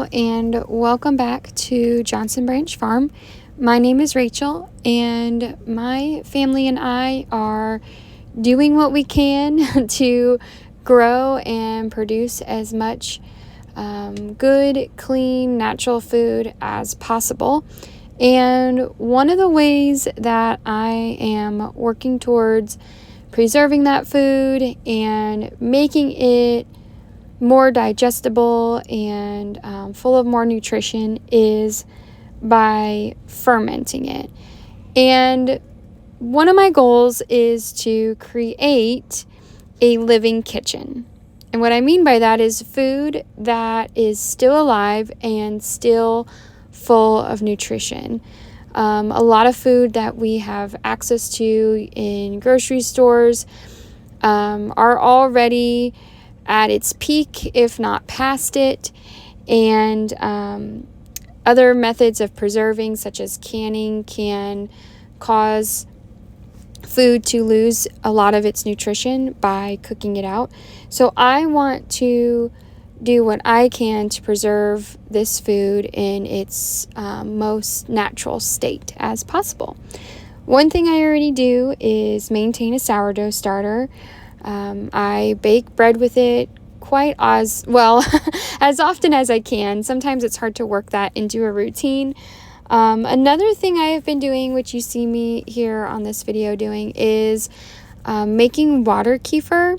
Hello and welcome back to Johnson Branch Farm. My name is Rachel and my family and I are doing what we can to grow and produce as much good, clean, natural food as possible. And one of the ways that I am working towards preserving that food and making it more digestible and full of more nutrition is by fermenting it. And one of my goals is to create a living kitchen. And what I mean by that is food that is still alive and still full of nutrition. A lot of food that we have access to in grocery stores are already at its peak, if not past it, and other methods of preserving, such as canning, can cause food to lose a lot of its nutrition by cooking it out. So I want to do what I can to preserve this food in its most natural state as possible. One thing I already do is maintain a sourdough starter. I bake bread with it quite as well as often as I can. Sometimes it's hard to work that into a routine. Another thing I have been doing, which you see me here on this video doing, is making water Kefer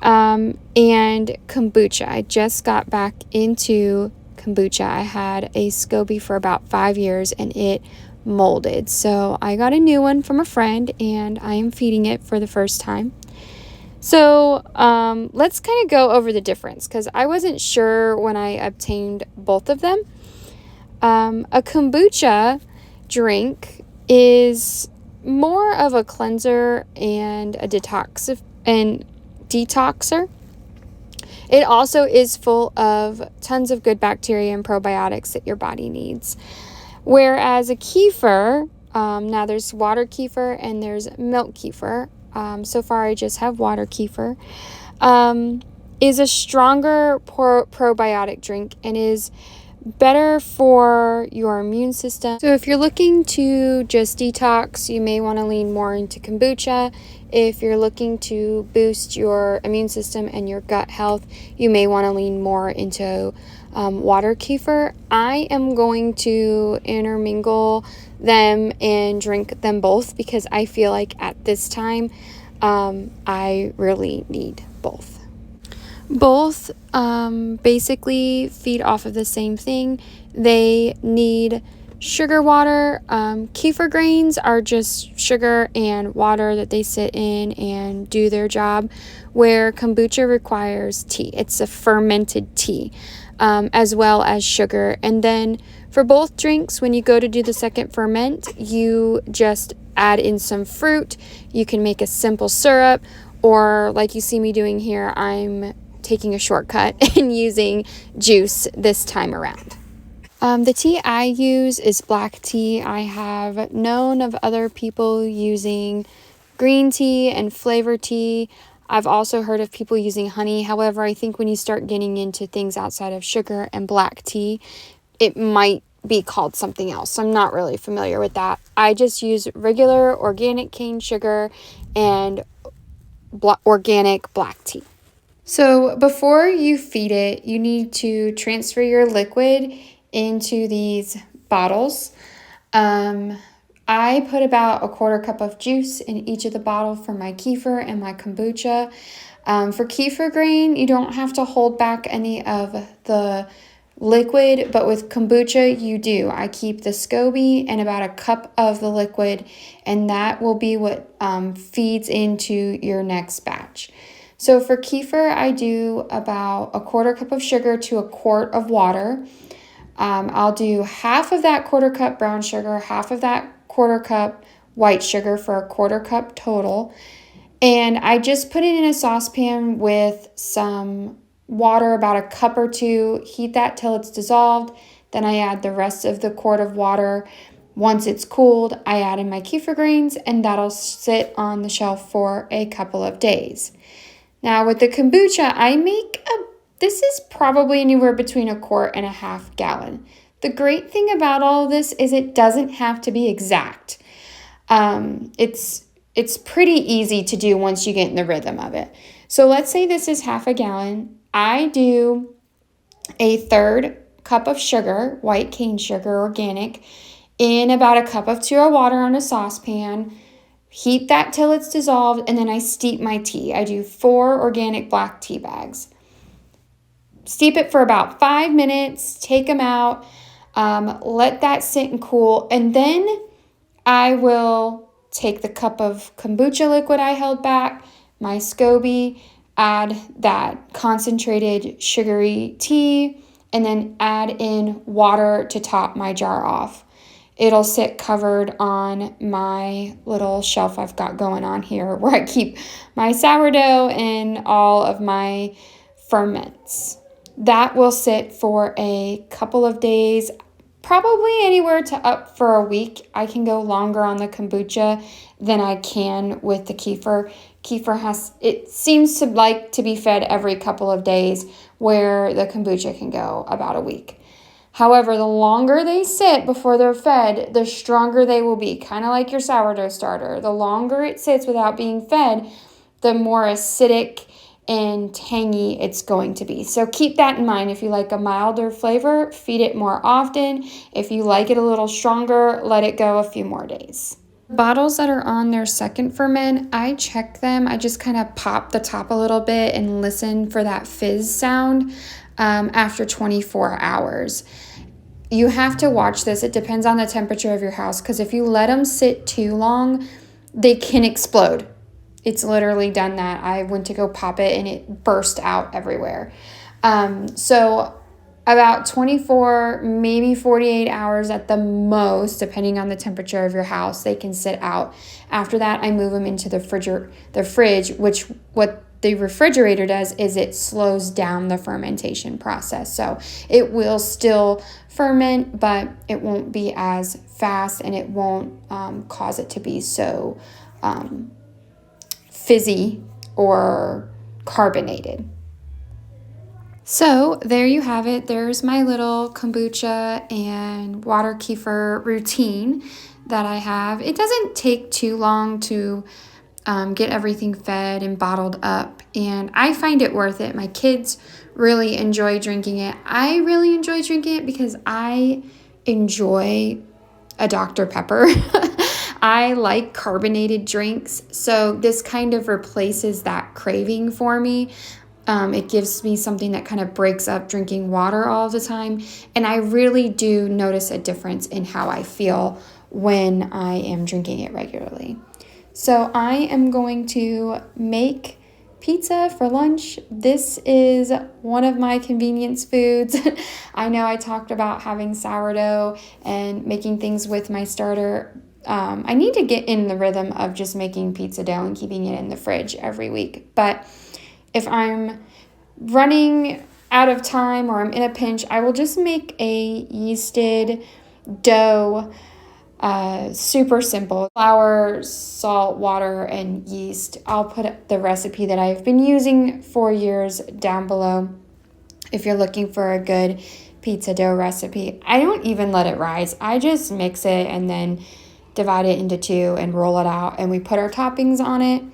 and kombucha. I just got back into kombucha. I had a Scoby for about 5 years and it molded. So I got a new one from a friend and I am feeding it for the first time. So let's kind of go over the difference because I wasn't sure when I obtained both of them. A kombucha drink is more of a cleanser and a detoxer. It also is full of tons of good bacteria and probiotics that your body needs. Whereas a Kefer, now there's water Kefer and there's milk Kefer. So far I just have water Kefer, is a stronger probiotic drink and is better for your immune system. So if you're looking to just detox, you may want to lean more into kombucha. If you're looking to boost your immune system and your gut health, you may want to lean more into water Kefer. I am going to intermingle them and drink them both because I feel like at this time I really need both. Both basically feed off of the same thing. They need sugar water. Kefer grains are just sugar and water that they sit in and do their job, where kombucha requires tea. It's a fermented tea, as well as sugar. And then for both drinks, when you go to do the second ferment, you just add in some fruit. You can make a simple syrup, or like you see me doing here, I'm taking a shortcut and using juice this time around. The tea I use is black tea. I have known of other people using green tea and flavor tea. I've also heard of people using honey. However, I think when you start getting into things outside of sugar and black tea, it might be called something else. I'm not really familiar with that. I just use regular organic cane sugar and organic black tea. So before you feed it, you need to transfer your liquid into these bottles. I put about a 1/4 cup of juice in each of the bottle for my Kefer and my kombucha. For Kefer grain, you don't have to hold back any of the liquid, but with kombucha you do. I keep the Scoby and about a cup of the liquid, and that will be what feeds into your next batch. So for Kefer, I do about a 1/4 cup of sugar to a quart of water. I'll do half of that 1/4 cup brown sugar, half of that 1/4 cup white sugar for a 1/4 cup total. And I just put it in a saucepan with some water, about a cup or two, heat that till it's dissolved. Then I add the rest of the quart of water. Once it's cooled, I add in my Kefer grains and that'll sit on the shelf for a couple of days. Now with the kombucha, I make This is probably anywhere between 1.5 gallons. The great thing about all of this is it doesn't have to be exact. It's pretty easy to do once you get in the rhythm of it. So let's say this is 1/2 gallon. I do 1/3 cup of sugar, white cane sugar, organic, in about 1 cup of 2 of water on a saucepan. Heat that till it's dissolved, and then I steep my tea. I do 4 organic black tea bags. Steep it for about 5 minutes, take them out, let that sit and cool, and then I will take the cup of kombucha liquid I held back, my Scoby, add that concentrated sugary tea, and then add in water to top my jar off. It'll sit covered on my little shelf I've got going on here where I keep my sourdough and all of my ferments. That will sit for a couple of days, probably anywhere to up for a week. I can go longer on the kombucha than I can with the Kefer. Kefer it seems to like to be fed every couple of days, where the kombucha can go about a week. However, the longer they sit before they're fed, the stronger they will be, kind of like your sourdough starter. The longer it sits without being fed, the more acidic and tangy it's going to be. So keep that in mind. If you like a milder flavor, feed it more often. If you like it a little stronger, let it go a few more days. Bottles that are on their second ferment, I check them. I just kind of pop the top a little bit and listen for that fizz sound after 24 hours. You have to watch this. It depends on the temperature of your house, because if you let them sit too long, they can explode. It's literally done that. I went to go pop it and it burst out everywhere. So about 24, maybe 48 hours at the most, depending on the temperature of your house, they can sit out. After that, I move them into the fridge, which what the refrigerator does is it slows down the fermentation process. So it will still ferment, but it won't be as fast, and it won't cause it to be so fizzy or carbonated. So there you have it. There's my little kombucha and water kefir routine that I have. It doesn't take too long to get everything fed and bottled up, and I find it worth it. My kids really enjoy drinking it. I really enjoy drinking it because I enjoy a Dr. Pepper. I like carbonated drinks, so this kind of replaces that craving for me. It gives me something that kind of breaks up drinking water all the time, and I really do notice a difference in how I feel when I am drinking it regularly. So I am going to make pizza for lunch. This is one of my convenience foods. I know I talked about having sourdough and making things with my starter. I need to get in the rhythm of just making pizza dough and keeping it in the fridge every week. But if I'm running out of time or I'm in a pinch, I will just make a yeasted dough. Super simple. Flour, salt, water, and yeast. I'll put the recipe that I've been using for years down below if you're looking for a good pizza dough recipe. I don't even let it rise. I just mix it and then divide it into 2 and roll it out, and we put our toppings on it.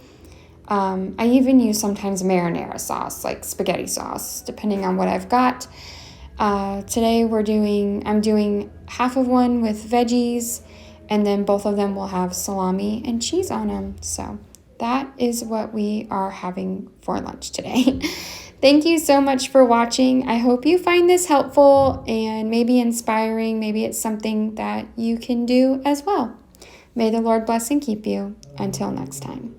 I even use sometimes marinara sauce, like spaghetti sauce, depending on what I've got. Today I'm doing half of one with veggies, and then both of them will have salami and cheese on them. So that is what we are having for lunch today. Thank you so much for watching. I hope you find this helpful and maybe inspiring. Maybe it's something that you can do as well. May the Lord bless and keep you. Until next time.